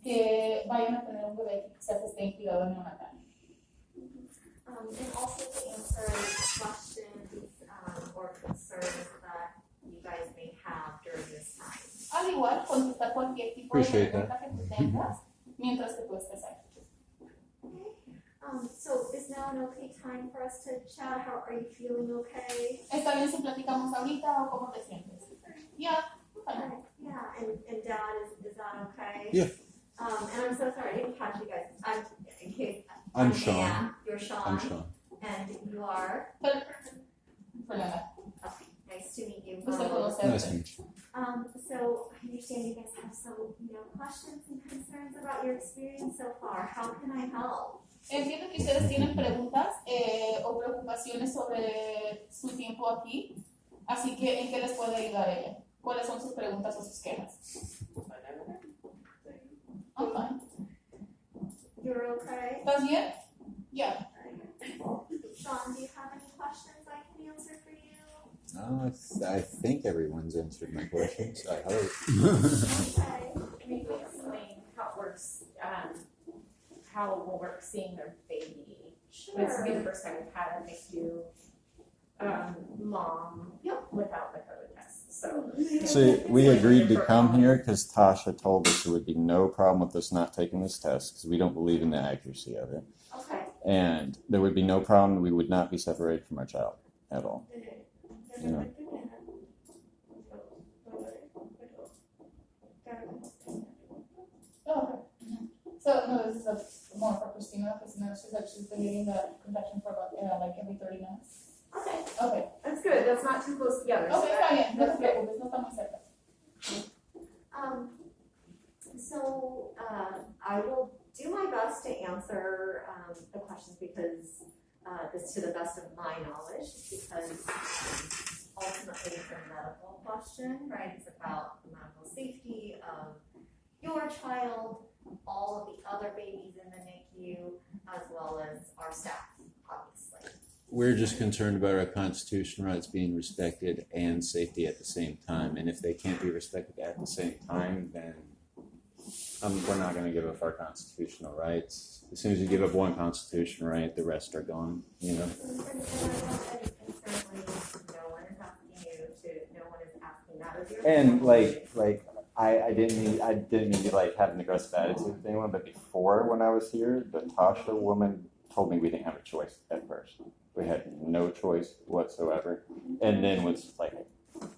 que vayan a tener un bebé que quizás esté en cuidado neonatal. And also to answer questions or concerns that you guys may have during this time. Al igual, contestar cualquier tipo de pregunta que tú tengas mientras que tú estés ahí. So is now an okay time for us to chat? How are you feeling? Okay? ¿Está bien si platicamos ahorita o cómo te sientes? Yeah. Okay. Yeah, and Dad, is that okay? Yeah. And I'm so sorry, I didn't catch you guys. I'm Shawn. Yeah, you're Shawn. I'm Shawn. And you are? Fernanda. Okay, nice to meet you. Gusto conocerte. Nice to meet you. So I understand you guys have some, questions and concerns about your experience so far. How can I help? Entiendo que ustedes tienen preguntas o preocupaciones sobre su tiempo aquí, así que ¿en qué les puede ayudar ella? ¿Cuáles son sus preguntas o sus quejas? I'm fine. You're okay? ¿Estás bien? Yeah. Shawn, do you have any questions I can answer for you? I think everyone's answered my questions. I hope. Okay. Maybe explain how it works, how it will work seeing their baby. Sure. This will be the first time we've had a NICU mom without the COVID test. So we agreed to come here because Tasha told us there would be no problem with us not taking this test because we don't believe in the accuracy of it. Okay. And there would be no problem. We would not be separated from our child at all. Yeah. Oh, okay. So, no, this is more for Christina, because she said she's been getting the contraction for about, like every 30 minutes. Okay. Okay. That's good. That's not too close together. Okay, está bien. No te preocupes, no está muy cerca. I will do my best to answer the questions because this to the best of my knowledge, because ultimately it's a medical question, right? It's about the medical safety of your child, all of the other babies in the NICU, as well as our staff, obviously. We're just concerned about our constitutional rights being respected and safety at the same time. And if they can't be respected at the same time, then we're not going to give up our constitutional rights. As soon as you give up one constitutional right, the rest are gone, And certainly no one is asking you to, no one is asking that of your And family. I didn't mean to like have an aggressive attitude with anyone, but before when I was here, the Tasha woman told me we didn't have a choice at first. We had no choice whatsoever. And then was like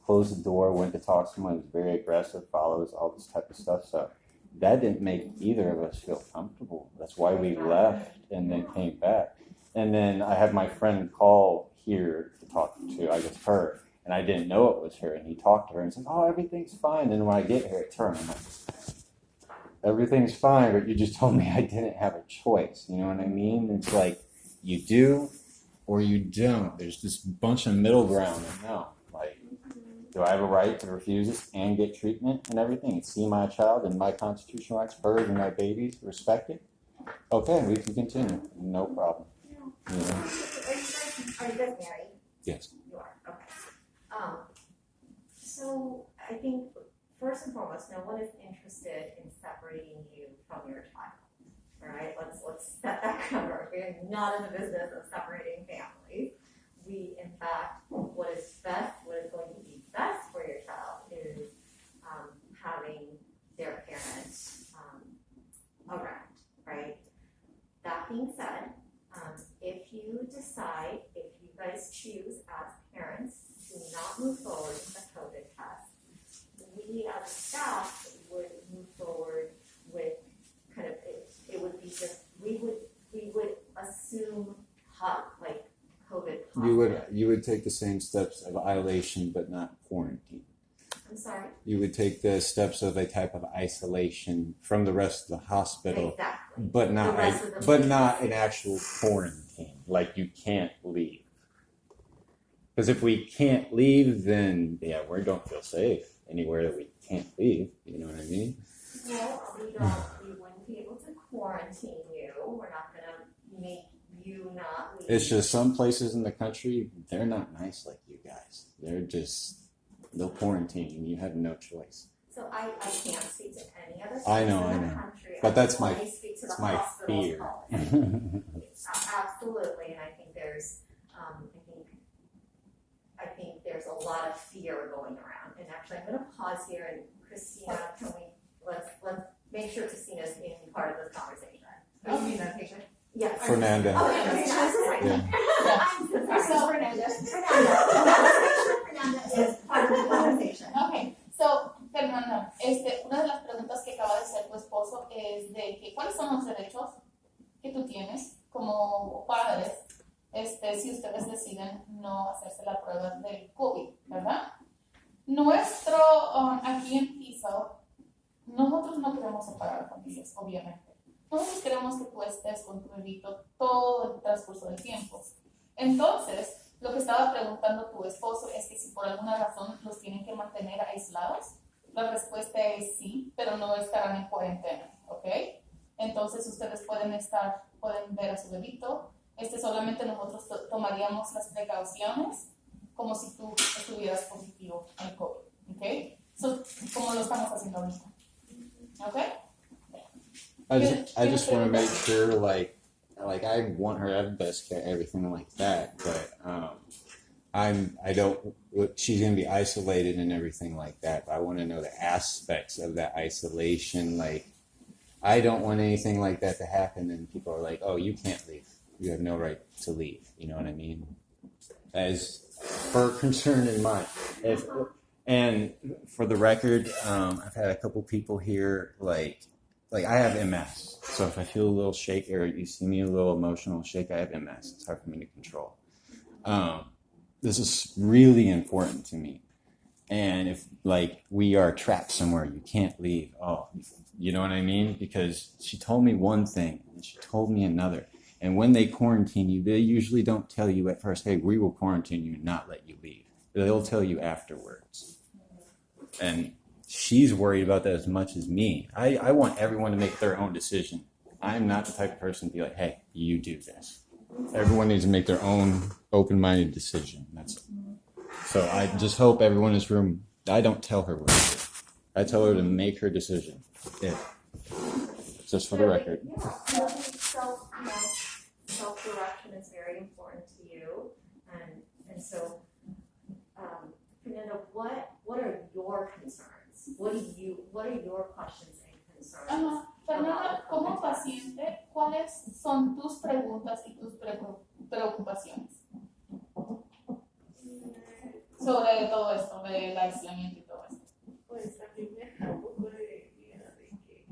closed the door, went to talk to someone, was very aggressive, follows all this type of stuff. So that didn't make either of us feel comfortable. That's why we left and then came back. And then I had my friend call here to talk to, I guess, her. And I didn't know it was her. And he talked to her and said, oh, everything's fine. And when I get here, it's her. And I'm like, everything's fine, but you just told me I didn't have a choice. You know what I mean? It's like you do or you don't. There's this bunch of middle ground. And no, like, do I have a right to refuse this and get treatment and everything and see my child and my constitutional rights heard and my babies respected? Okay, we can continue. No problem. Yeah. You know? Are you guys married? Yes. You are, okay. So I think first and foremost, no one is interested in separating you from your child. All right, let's set that cover. We're not in the business of separating families. We, in fact, what is going to be best for your child is having their parents around, right? That being said, if you decide, if you guys choose as parents to not move forward with a COVID test, we as staff would move forward with kind of, it would be just, we would assume like COVID positive. You would take the same steps of isolation but not quarantine. I'm sorry? You would take the steps of a type of isolation from the rest of the hospital, Exactly. but not an actual quarantine. Like you can't leave. Because if we can't leave, then we don't feel safe anywhere that we can't leave. You know what I mean? Well, we wouldn't be able to quarantine you. We're not gonna make you not leave. It's just some places in the country, they're not nice like you guys. They'll quarantine you. You have no choice. So I can't speak to any other I place know. in the country. But that's my- Let me speak to the It's my hospital's fear. policy. Absolutely, and I think there's a lot of fear going around. And actually, I'm gonna pause here, and Christina, let's make sure Christina's in part of this conversation. Oh, you mean that patient? Yes. Fernanda. Oh, yeah, I'm so sorry. Yeah. I'm so sorry. So- Fernanda. Let's make sure Fernanda is part of the conversation. Okay, so, Fernanda, una de las preguntas que acaba de hacer tu esposo es de que cuáles son los derechos que tú tienes como padres, si ustedes deciden no hacerse la prueba del COVID, ¿verdad? Nuestro, aquí en piso, nosotros no queremos separar familias, obviamente. Nosotros queremos que tú estés con tu bebito todo el transcurso del tiempo. Entonces, lo que estaba preguntando tu esposo es que si por alguna razón los tienen que mantener aislados, la respuesta es sí, pero no estarán en cuarentena, ¿ok? Entonces, ustedes pueden ver a su bebito. Solamente nosotros tomaríamos las precauciones como si tú estuvieras positivo al COVID, ¿ok? So, como lo estamos haciendo ahorita, ¿ok? I just want to make sure, like I want her to have the best care, everything like that. But I don't. She's gonna be isolated and everything like that. But I want to know the aspects of that isolation. Like, I don't want anything like that to happen, and people are like, "Oh, you can't leave. You have no right to leave." You know what I mean? As her concern in mind. And for the record, I've had a couple people here like I have MS, so if I feel a little shake or you see me a little emotional shake, I have MS. It's hard for me to control. This is really important to me. And if we are trapped somewhere, you can't leave. Oh, you know what I mean? Because she told me one thing and she told me another. And when they quarantine you, they usually don't tell you at first, hey, we will quarantine you and not let you leave. They'll tell you afterwards. And she's worried about that as much as me. I want everyone to make their own decision. I'm not the type of person to be like, hey, you do this. Everyone needs to make their own open-minded decision. So I just hope everyone in this room, I don't tell her what to do. I tell her to make her decision. Yeah. Just for the record. Yeah, self-direction is very important to you, and so, Fernanda, what are your concerns? What are your questions and concerns? Fernanda, como paciente, ¿cuáles son tus preguntas y tus preocupaciones sobre todo esto, del aislamiento y todo esto? Pues a mí me da un poco de miedo de que,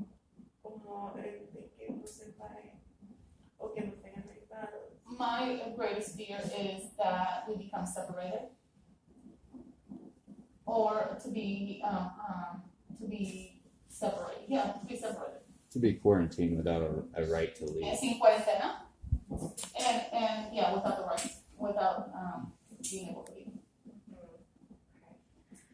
de que nos separen o que nos tengan aislados. My greatest fear is that we become separated, or to be separated. Yeah, to be separated. To be quarantined without a right to leave. Sin cuarentena, and yeah, without the right, without being able to leave.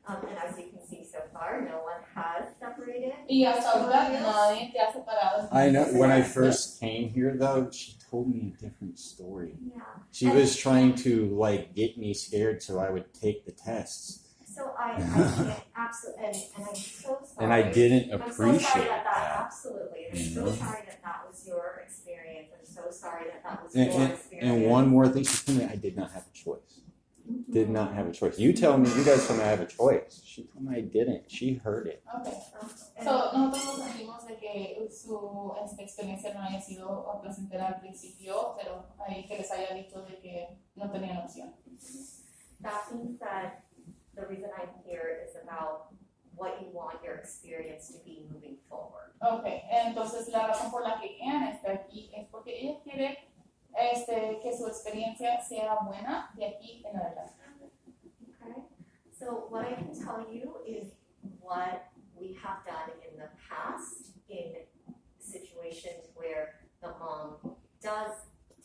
And as you can see so far, no one has separated. Y hasta ahora nadie te ha separado. I know. When I first came here, though, she told me a different story. Yeah. She was trying to get me scared so I would take the tests, So I can't absolutely, and I'm so sorry. and I didn't I'm appreciate so sorry that that. absolutely, and I'm You so know? sorry that was your experience. I'm so sorry that was And, your and, experience. and one more thing, she told me I did not have a choice. Did not have a choice. You tell me, you guys told me I have a choice. She told me I didn't. She heard it. Okay. And- So, nosotros nos sentimos de que su experiencia no haya sido placentera al principio, pero que les haya dicho de que no tenían opción. That means that the reason I'm here is about what you want your experience to be moving forward. Okay, entonces la razón por la que Anne está aquí es porque ella quiere que su experiencia sea buena de aquí en adelante. Okay, so what I can tell you is what we have done in the past in situations where the mom does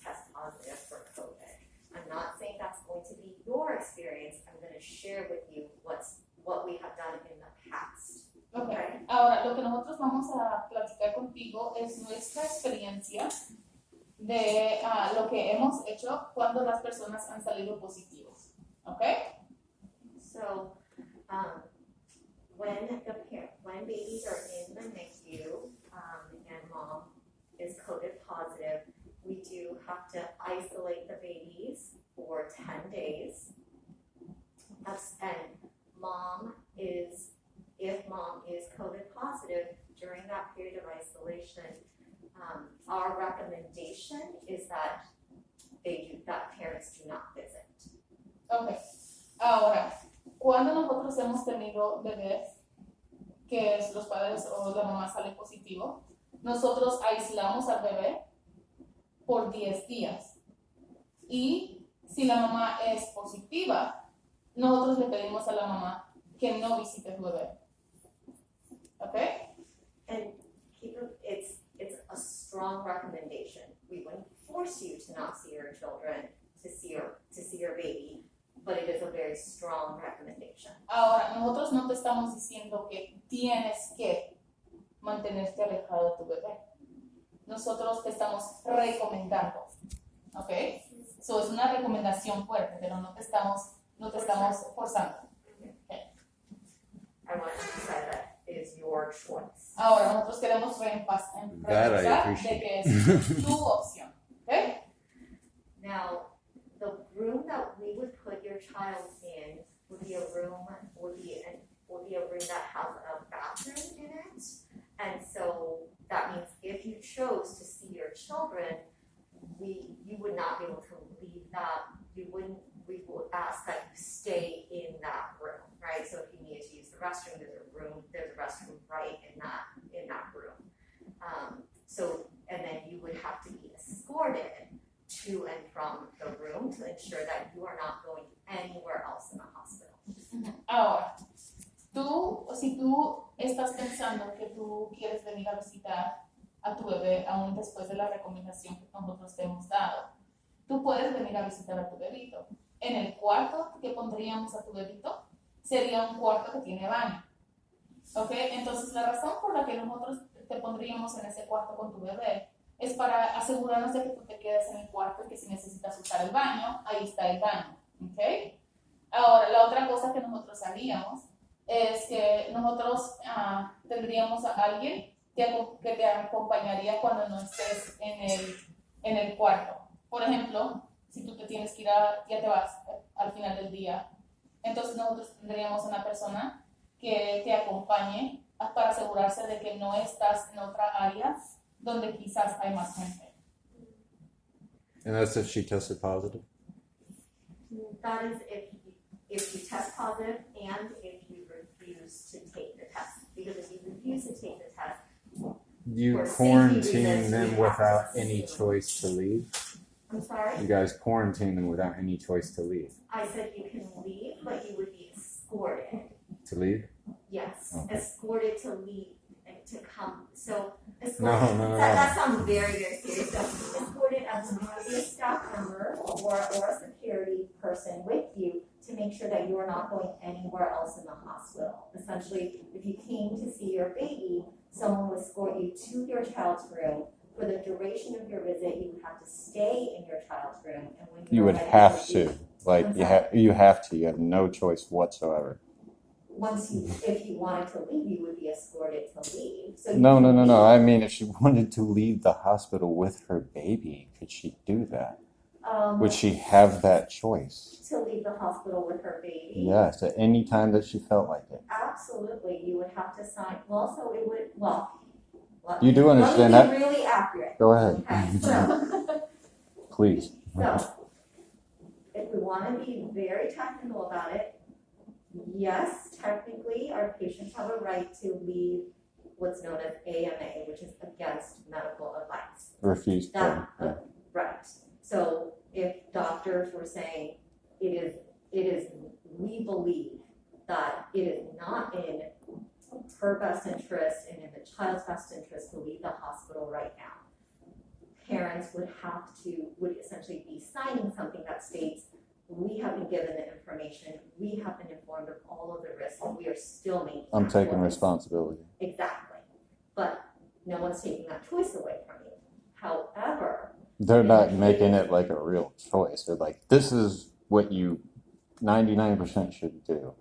test positive for COVID. I'm not saying that's going to be your experience. I'm going to share with you what we have done in the past. Okay. Ahora, lo que nosotros vamos a platicar contigo es nuestra experiencia de lo que hemos hecho cuando las personas han salido positivos. Okay? So, when babies are in the NICU, and positive during that period of isolation, our recommendation is that parents do not visit. Ok. Ahora, cuando nosotros hemos tenido bebés que los padres o la mamá sale positivo, nosotros aislamos al bebé por 10 días. Y si la mamá es positiva, nosotros le pedimos a la mamá que no visite a tu bebé. ¿Ok? And it's a strong recommendation. We wouldn't force you to not see your children, to see your baby, but it is a very strong recommendation. Ahora, nosotros no te estamos diciendo que tienes que mantenerte alejado de tu bebé. Nosotros te estamos recomendando. ¿Ok? So, es una recomendación fuerte, pero no te estamos forzando. I want to emphasize that it is your choice. Ahora, nosotros queremos That I reenfatizar de appreciate. que es tu opción. ¿Ok? Now, the room that we would put your child in would be a room that has a bathroom in it. And so that means if you chose to see your children, you would not be able to leave that. We would ask that you stay in that room, right? So if you needed to use the restroom, there's a restroom right in that room. And then you would have to be escorted to and from the room to ensure that you are not going anywhere else in the hospital. Ahora, si tú estás pensando que tú quieres venir a visitar a tu bebé aún después de la recomendación que nosotros te hemos dado, tú puedes venir a visitar a tu bebito. En el cuarto que pondríamos a tu bebito sería un cuarto que tiene baño. ¿Ok? Entonces la razón por la que nosotros te pondríamos en ese cuarto con tu bebé es para asegurarnos de que tú te quedes en el cuarto y que si necesitas usar el baño, ahí está el baño. ¿Ok? Ahora, la otra cosa que nosotros haríamos es que nosotros tendríamos a alguien que te acompañaría cuando no estés en el cuarto. Por ejemplo, si tú te tienes que ir ya te vas al final del día, entonces nosotros tendríamos una persona que te acompañe para asegurarse de que no estás en otra área donde quizás hay más gente. And that's if she tested positive? That is if you test positive and if you refuse to take the test. Because if you refuse to take the test, You For safety quarantine reasons, them we have without to any assume. choice to leave? I'm sorry? You guys quarantine them without any choice to leave? I said you can leave, but you would be escorted. To leave? Yes, Okay. escorted to leave and to come. So No, escorted. no. That sounds very, very serious. So escorted as a staff member or a security person with you to make sure that you are not going anywhere else in the hospital. Essentially, if you came to see your baby, someone would escort you to your child's room. For the duration of your visit, you would have to stay in your child's room. And when You were would ready have leave, to. Like, I'm you have to. You have no choice whatsoever. if you wanted to leave, you would be escorted to leave. So you No. can leave. I mean, if she wanted to leave the hospital with her baby, could she do that? Would she have that choice? To leave the hospital with her baby? Yes, at any time that she felt like it. Absolutely, you would have to sign, You do understand let that? me be really accurate. Go ahead. Okay, so, Please. if we wanna be very technical about it, yes, technically, our patients have a right to leave what's known as AMA, which is against medical advice. Refuse to. That, right, so if doctors were saying, it is, we believe that it is not in her best interest and in the child's best interest to leave the hospital right now. Parents would essentially be signing something that states, we have been given the information, we have been informed of all of the risks, and we are still making I'm that taking choice. responsibility. Exactly, but no one's taking that choice away from you. However, They're not making it like a real choice. They're like, this is what you 99% should do.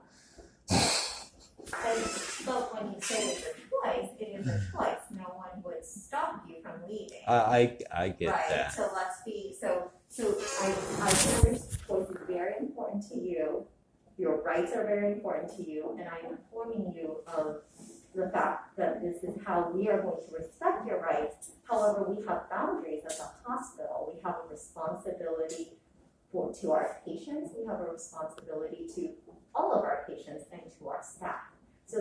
but when you say it's a choice, it is a choice. No one would stop you from leaving. I get Right, that. so let's be, so I know this choice is very important to you. Your rights are very important to you, and I'm informing you of the fact that this is how we are going to respect your rights. However, we have boundaries as a hospital. We have a responsibility to our patients. We have a responsibility to all of our patients and to our staff. So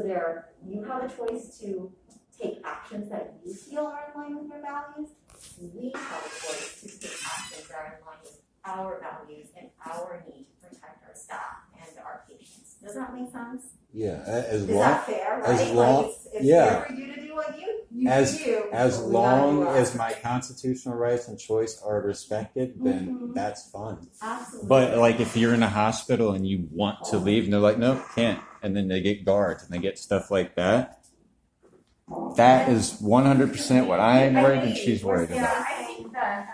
you have a choice to take actions that you feel are in line with your values. We have a choice to take actions that are in line with our values and our need to protect our staff and our patients. Does that make sense? Yeah, Is that fair, right? as long- it's yeah. fair for you to do what you As- do you. as but we gotta do long us. as my constitutional rights and choice are respected, then that's fine. Absolutely. But like if you're in a hospital and you want to leave and they're like, nope, can't. And then they get guards and they get stuff like that. That is 100% what I'm worried and she's worried Yeah, about. I think that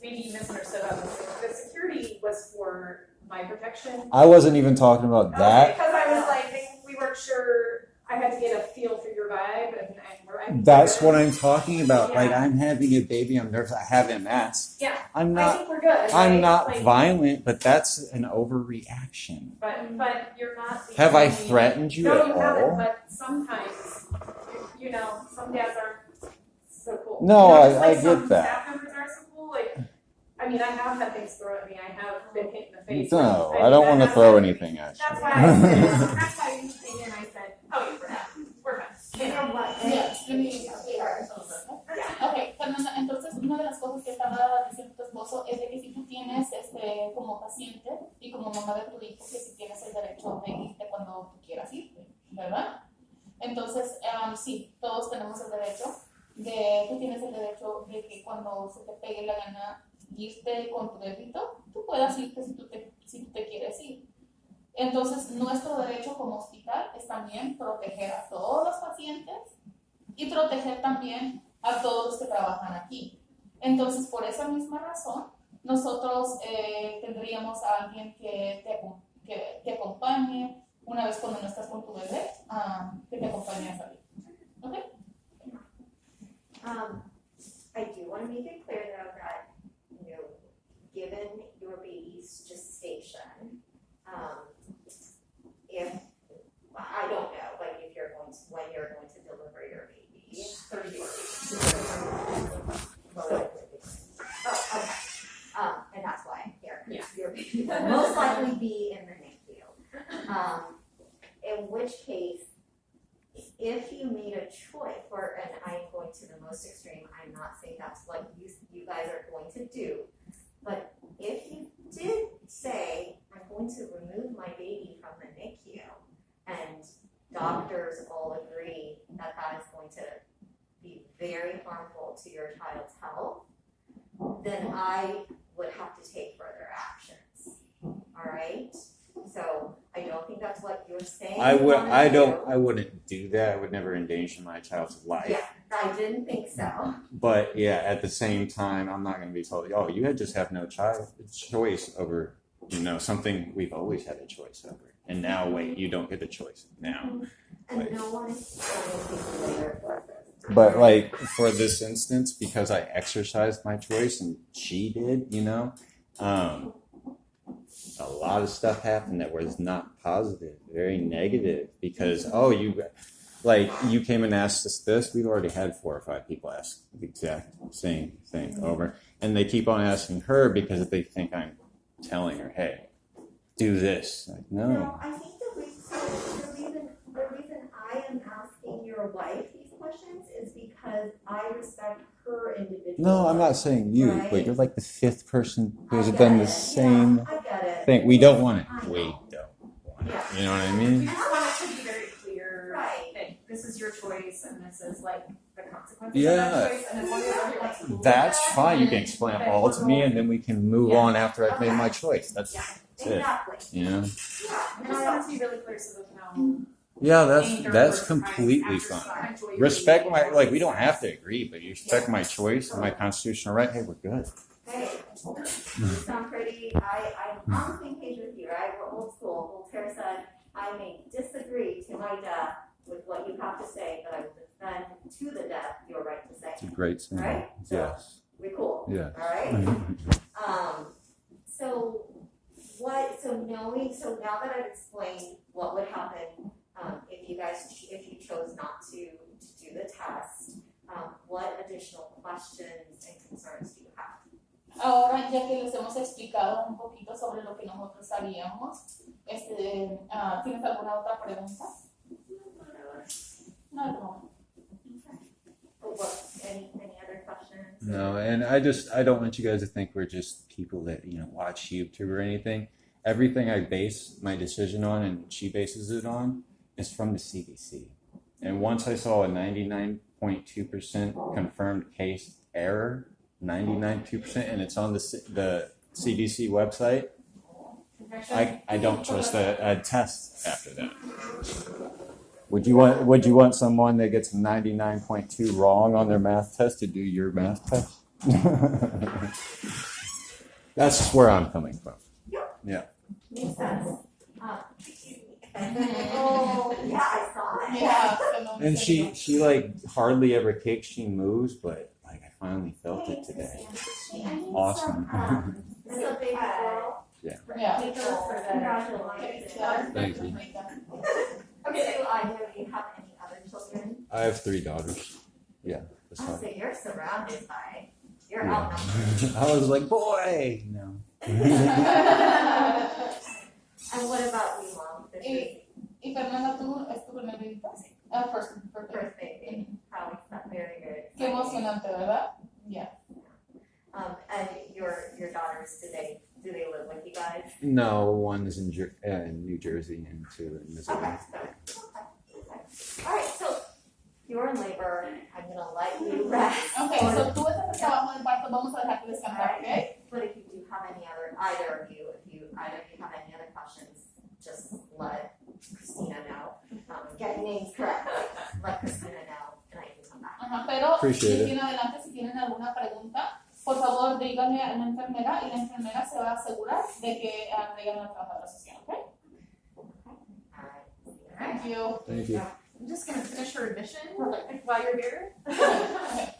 maybe you misunderstood on this. The security was for my protection. I wasn't even talking about that. Because I was like, we weren't sure. I had to get a feel for your vibe, and That's what I'm talking about. Like I'm having a baby, I'm nervous, I have MS. Yeah, I'm I not think we're good. I'm right? not Like, violent, but that's an overreaction. But you're not. the Have I only- threatened you No, at you all? haven't. But sometimes, some dads aren't so cool. No, Just I like some get that. Staff members are so cool. Like, I mean, I have had things thrown at me. I have been hit in the face. No, mean, I don't that want to has throw been- anything at That's you. why I said, that's why you came in. I said, oh, you're fine. We're fine. Ok, Fernanda, entonces una de las cosas que estaba diciendo tu esposo es de que si tú tienes como paciente y como mamá de tu hijo, que si tienes el derecho de irte cuando tú quieras irte, ¿verdad? Entonces, sí, todos tenemos el derecho tú tienes el derecho de que cuando se te pegue la gana irte con tu bebito, tú puedas irte si tú te quieres ir. Entonces, nuestro derecho como hospital es también proteger a todos los pacientes y proteger también a todos los que trabajan aquí. Entonces, por esa misma razón, nosotros tendríamos a alguien que te acompañe una vez cuando no estás con tu bebé, que te acompañe a salir. ¿Ok? I do want to make it clear though that, given your baby's gestation, if, I don't know, like if when you're going to deliver your baby. 30 days. Oh, okay. And that's why I'm here. Yeah. Your baby will most likely be in the NICU. In which case, if you made a choice, and I'm going to the most extreme, I'm not saying that's what you guys are going to do, but if you did say, I'm going to remove my baby from the NICU, and doctors all agree that that is going to be very harmful to your child's health, then I would have to take further actions. All right? So I don't think that's what you're saying. I you wanna do. wouldn't do that. I would never endanger my child's life. Yeah, I didn't think so. But yeah, at the same time, I'm not going to be told, oh, you just have no choice over, something we've always had a choice over. And now, wait, you don't get a choice now. And Like- no one is going to take away your choices. But like for this instance, because I exercised my choice and she did, a lot of stuff happened that was not positive, very negative. Because you came and asked us this. We've already had 4 or 5 people ask the exact same thing over, and they keep on asking her because they think I'm telling her, hey, do this. Like, no. No, I think the reason I am asking your wife these questions is because I respect her individual. No, I'm not saying you, Right. but you're like the 5th person who I has get done it. the same Yeah, I get it. thing. We don't want it. I know. We don't want it. Yeah. You know what I We mean? just want it to be very clear. Right. That this is your choice, and this is like the consequences Yeah. of that choice. And as long as everyone's cool with That's that, fine. You then- can explain then all we're to me, and then we can move Yeah. on after I've made Okay. my choice. That's Yeah. it. Exactly. You know? Yeah. I And just I want it to be really clear so there's no Yeah, anger that's or completely surprise fine. after enjoy your Respect baby. my we don't have to agree, but you respect my choice and my constitutional right. Hey, we're good. Hey, you sound pretty, I'm on the same page with you, right? We're old school. Voltaire said, I may disagree to my death with what you have to say, but I will defend to the death your right to say. It's a great saying. Right? So- Yes. We cool, Yeah. all right? So now that I've explained what would happen if you chose not questions and concerns do you have? Ahora, ya que les hemos explicado un poquito sobre lo que nosotros sabíamos, ¿tienes alguna otra pregunta? No. Any other questions? No, and I don't want you guys to think we're just people that, watch YouTube or anything. Everything I base my decision on and she bases it on is from the CDC. And once I saw a 99.2% confirmed case error, 99.2%, and it's on the CDC website, I don't trust a test after that. Would you want someone that gets 99.2 wrong on their math test to do your math test? That's where I'm coming from. Yeah. Makes sense. Oh, yeah, I saw it. Yeah. And she like hardly ever kicks, she moves, but like I finally felt it today. Awesome. It's a big girl. Yeah. Congratulations. Thank you. Okay, so I know you have any other children. I have 3 daughters. Yeah, that's Oh, fine. so you're surrounded by, you're Yeah. outnumbered. I was like, boy, no. And what about you, Mom? This is Y Fernanda, ¿tú es tu primer bebito? First first baby. How exciting, very good. Qué emocionante, ¿verdad? Yeah. And your daughters, do they live with you guys? No, one is in New Jersey and 2 in Missouri. Okay. All right, so you're in labor. I'm gonna let you rest. Okay, so tú estás en trabajo de parto, vamos a dejarte descansar, ¿ok? But if you do have either of you have any other questions, just let Christina know. Getting names correct. Let Christina know, and I can come back. Ajá, pero Appreciate it. en adelante, si tienen alguna pregunta, por favor díganle a la enfermera y la enfermera se va a asegurar de que agreguen a la trabajadora social, ¿ok? All right. Thank you. Thank you. I'm just gonna finish her admission while you're here. Okay.